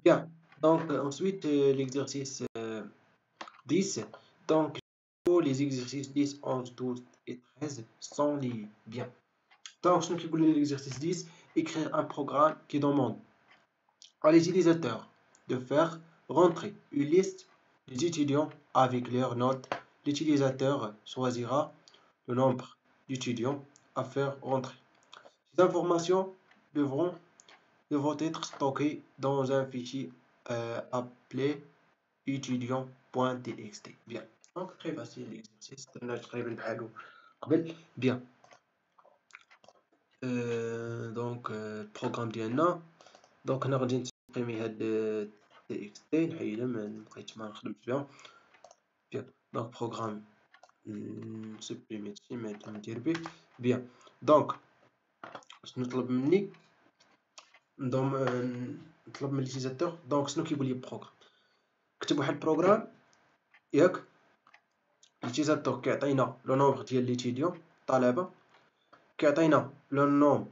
Bien. Donc, ensuite, l'exercice 10. Donc, les exercices 10, 11, 12 et 13 sont liés. Bien. Donc, ce qui est l'exercice 10, écrire un programme qui demande à l'utilisateur de faire rentrer une liste des étudiants avec leurs notes. L'utilisateur choisira le nombre d'étudiants à faire rentrer. Ces informations devront, devront être stockées dans un fichier appelé étudiant.txt. Bien. Donc, très facile l'exercice. Bien. Donc, programme ديالنا. دونك هنا غادي نسبريمي هاد تي اكس تي نحيدها مبقيتش ما نخدمش بها. بيان دونك بروغرام نسبريمي هادشي ندير به. بيان دونك شنو طلب مني نطلب من ليتيزاتور. دونك شنو كيقول لي بروغرام؟ كتب واحد البروغرام ياك. ليتيزاتور كيعطينا لو نومبر ديال ليتيديون الطلبه، كيعطينا لو نوم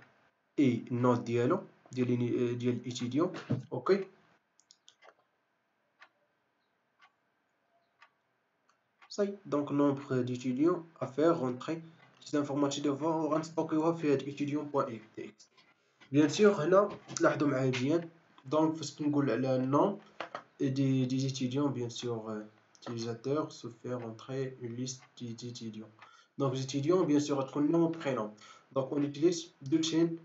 اي النوت ديالو ديال الايتيديون. اوكي صاي. دونك nombre d'étudiants à faire rentrer ces informations دابا غنستوكيوها في هاد étudiant.txt. بيان سور هنا تلاحظوا معايا مزيان. دونك فاش كنقول على النوم des étudiants, bien sûr, utilisateur se fait rentrer une liste des étudiants. Donc les étudiants, bien sûr, تكون nom prénom. Donc on utilise deux chaînes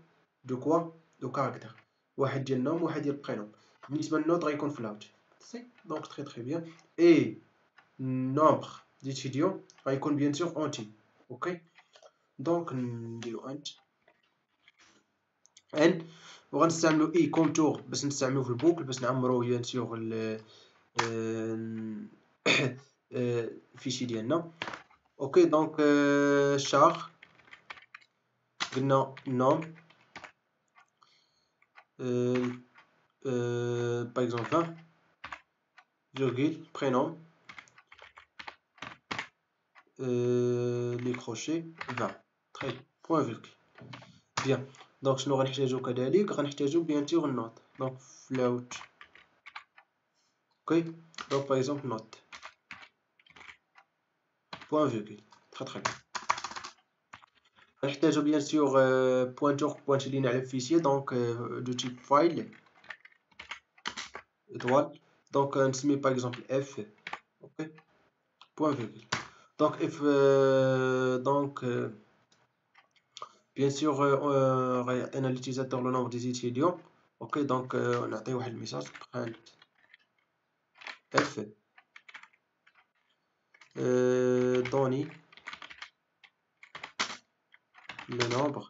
de quoi? De caractères. واحد ديال النوم وواحد ديال البرينوم. بالنسبة للنوت غيكون فلاوت. سي دونك très très bien. Et nombre d'étudiants غيكون bien sûr entier. ok دونك نديرو ان وغنستعملو اي كونتور باش نستعملو في البوكل باش نعمرو bien sûr الفيشي ديالنا. اوكي دونك شهر قلنا نوم par exemple 20 virgule prénom les crochets 20 très point virgule. bien دونك شنو غنحتاجو كذلك؟ غنحتاجو بيان سور النوت. دونك فلاوت. اوكي دونك باغ اكزومبل نوت بوان فيرغول. تري تري بيان. غنحتاجو بيان سور بوينتور بوينت لينا على الفيشي. دونك دو تيب فايل étoile. دونك نسميه باغ اكزومبل اف. اوكي بوان فيرغول. دونك اف دونك بيان سور غيعطينا ليتيزاتور لو نومبر دي étudiants. اوكي دونك نعطيه واحد الميساج print f donner le nombre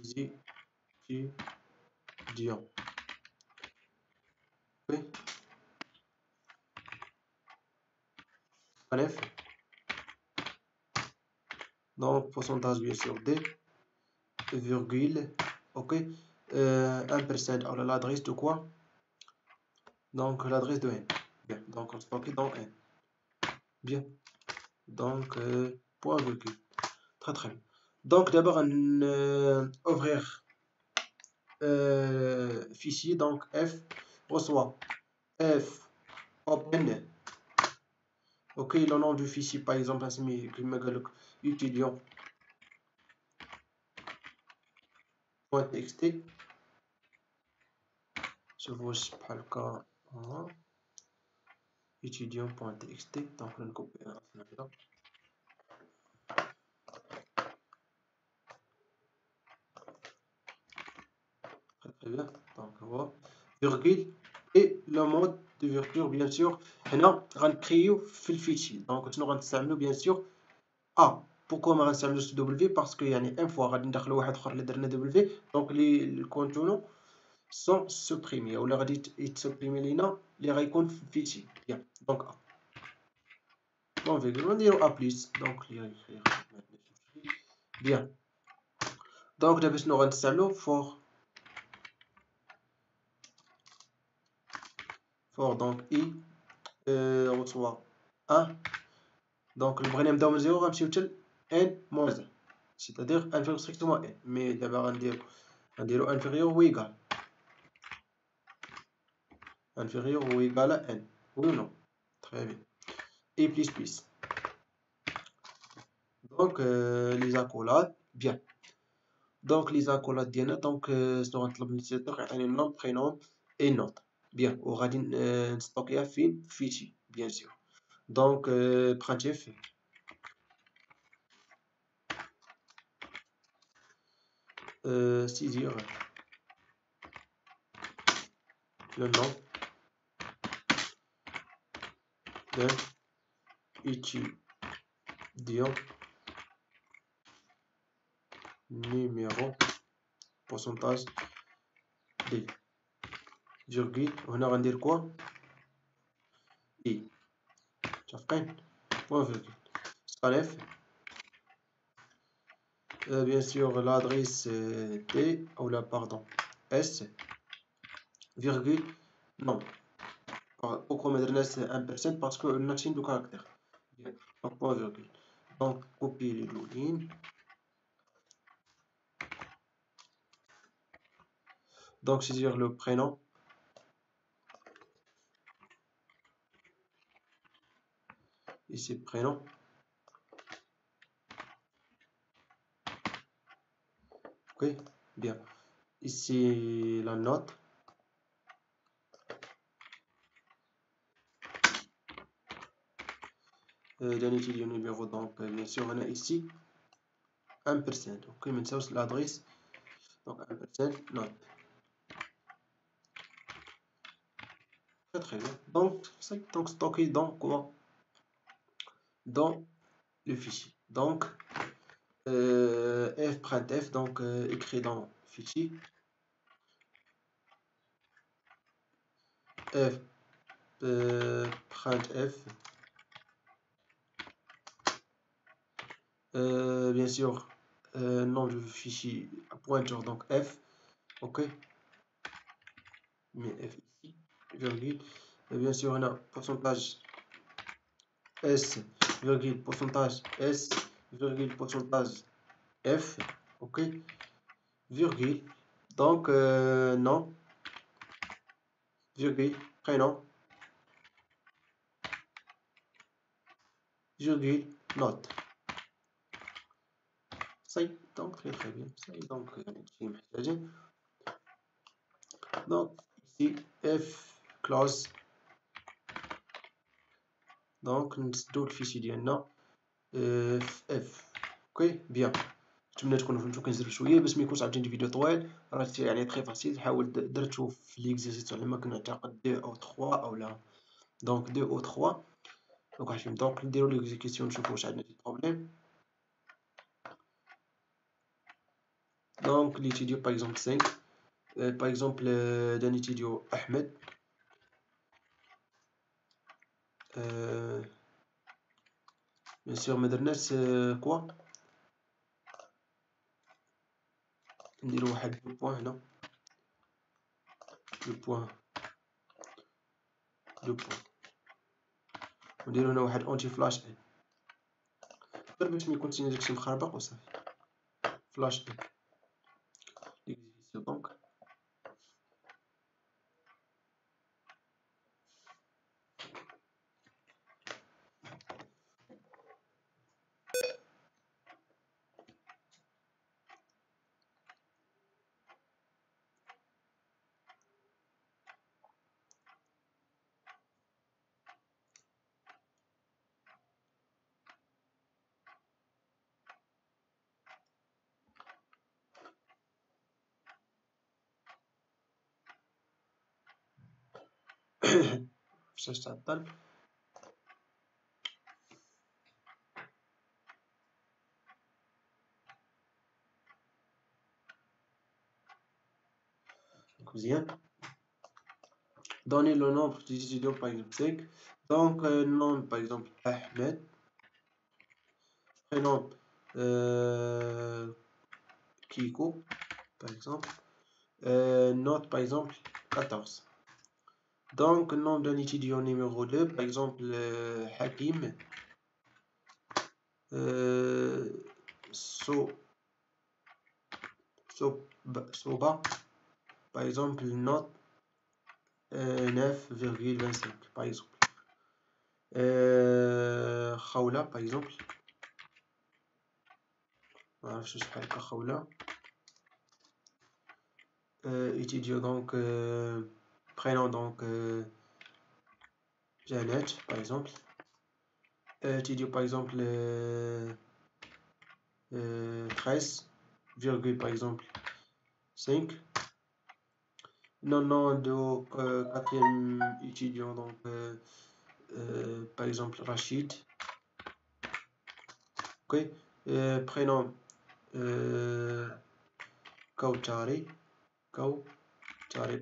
des étudiants. Oui. Bref. Donc pourcentage bien sûr d virgule. Ok. 1% alors l'adresse de quoi? Donc l'adresse de n. Bien. Donc on stocke dans n. Bien. Donc point virgule. Très très bien. Donc d'abord ouvrir fichier. Donc f reçoit f open. ok le nom du fichier par exemple نسميه كما قال لك étudiant.txt. شوفوا واش بحال هكا étudiant.txt. دونك نكوبيها هكذا. très bien. دونك هو virgule et le mode de virgule bien sûr هنا غنكريو في الفيشي. دونك شنو غنستعملو bien sûr pourquoi ما غنستعملوش دبليو؟ باسكو يعني ان فوا غادي ندخلو واحد اخر اللي درنا دبليو دونك لي الكونتونو سون سوبريمي ولا غادي يتسوبريمي لينا اللي غيكون في الفيشي. بيان دونك بون فيغول نديرو بلس. دونك اللي غيخلي بيان. دونك دابا شنو غنستعملو فور دونك اي reçoit 1. دونك بغينا نبداو من 0 غنمشيو حتى ان موان 1 c'est-à-dire inférieur strictement n. مي دابا غنديرو inférieur ou égal. inférieur ou égal à n. Oui ou non? Très bien. Et plus. Donc, les accolades, bien. Donc, les accolades ديالنا دونك نطلب من اليوتيليزاتور يعطيني النوم برينوم اي نوت. بيان وغادي نستوكيها فين؟ فيتشي بيان سور. دونك printf saisir le nom d'un étudiant numéro pourcentage d virgule وهنا غندير كوا اي متفقين بوان فيرغول scanf bien sûr l'adresse T ou la pardon S virgule non pourquoi ما درناش 1% parce que ناقصين دو caractère donc point virgule donc copier les deux lignes donc saisir le prénom ici prénom ok bien ici la note d'un étudiant numéro donc bien sûr on a ici 1% ok maintenant l'adresse donc 1% note très bien donc stocké dans quoi dans le fichier donc printf donc écrit dans le fichier printf bien sûr nom du fichier pointeur donc f ok mais f ici virgule et bien sûr on a pourcentage s virgule pourcentage s virgule pourcentage f ok virgule donc nom virgule prénom virgule note ça donc très bien ça donc donc ici f clause donc نسدو الفيشي ديالنا اف اوكي بيان نتمنى تكونوا فهمتوا كنزيد شويه باش ما يكونش عاوتاني فيديو طويل راه يعني تري فاسيل حاول درتو في ليكزيرسيس على ما كنعتقد 2 او 3 او لا دونك 2 او 3 دونك واحد فيهم دونك نديرو ليكزيكسيون نشوفو واش عندنا شي بروبليم دونك ليتيديو باغ اكزومبل 5 باغ اكزومبل d'un étudiant احمد بيان سور ما درناش كوا نديرو واحد دو بوان هنا دو بوان ونديرو هنا واحد اونتي فلاش ان غير باش ميكونش داكشي مخربق وصافي فلاش ان ليكزيكسيون دونك فاش تعطل مزيان donner le nombre d'étudiants par exemple 5 donc nom par exemple Ahmed prénom Kiko par exemple note par exemple 14 donc nom d'un étudiant numéro 2 par exemple Hakim Soba par exemple note 9,25 par exemple. Khawla par exemple. Voilà, je sais pas Khawla. Étudiant donc prénom donc Janet par exemple. Étudiant par exemple 13, par exemple 5. Non de quatrième étudiant donc par exemple Rachid. Ok. Prénom Kautari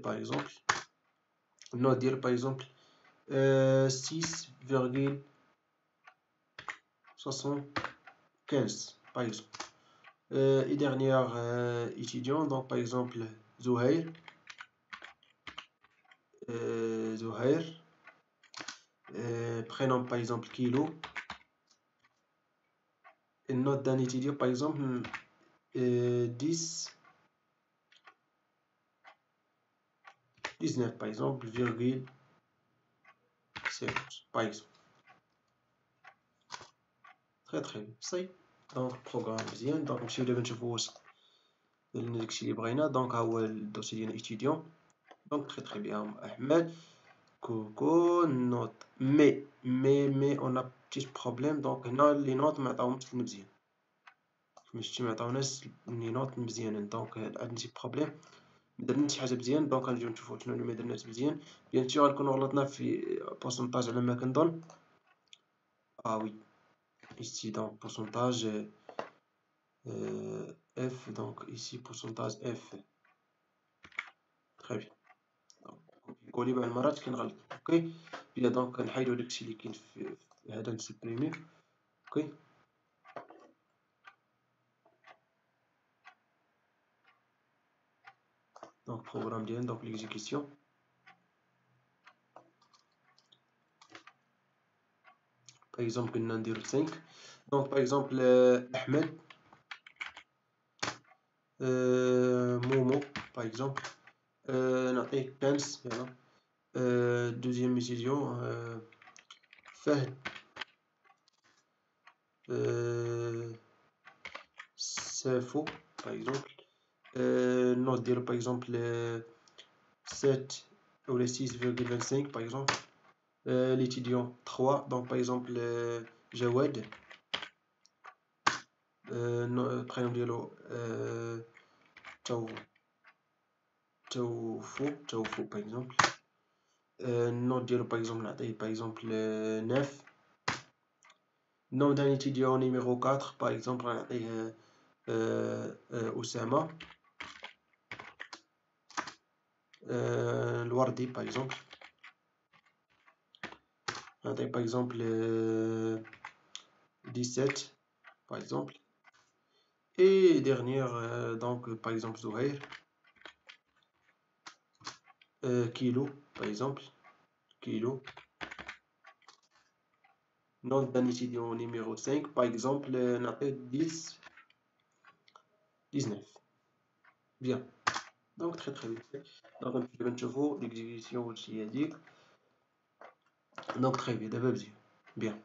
par exemple. Nodir par exemple 6,75 par exemple. Et dernière étudiant donc par exemple Zouhair. Prénom par exemple Kilo. Et note d'un étudiant par exemple 10, 19 par exemple, virgule 7 par exemple. très bien. صاي دونك البروغرام مزيان. دونك نمشيو دابا نشوفو واش داكشي اللي بغينا. دونك ها هو الدوسي ديال ايتيديون. دونك très bien Ahmed. كوكو نوت مي اون ا بتيت بروبليم. دونك هنا لي نوت ما عطاوهمش لنا مزيان. كما شفتي ما عطاوناش لي نوت مزيانين. دونك عندنا شي بروبليم، مدرنا شي حاجه مزيان. دونك غنجيو نشوفو شنو اللي ما درناش مزيان. بيان سور غنكونو غلطنا في بورسونتاج على ما كنظن. وي ici donc pourcentage F, donc ici pourcentage F. très bien. نقولي بعض المرات كنغلط. اوكي بلا دونك كنحيدو داكشي اللي كاين في هذا نسبريميه. اوكي دونك programme ديالنا دونك l'exécution. par exemple كنا نديرو 5. دونك par exemple أحمد مومو par exemple نعطيه 15 يلا. deuxième étudiant فهد Safo par exemple. Note ديالو par exemple 7 ou les 6,25 par exemple. L'étudiant 3 donc par exemple Jawad. prénom ديالو Taoufou par exemple. Note ديالو par exemple نعطيه par exemple 9. nom d'un étudiant numéro 4 par exemple نعطيه Oussama. الوردي par exemple نعطيه par exemple 17 par exemple. Et dernière donc par exemple Zouhair Kilo par exemple. Kilo. nom d'un étudiant numéro 5 par exemple نعطيه 10 19. bien. donc très bien. donc دابا نشوفو l'exécution واش هي هاديك. donc très bien دابا مزيان. bien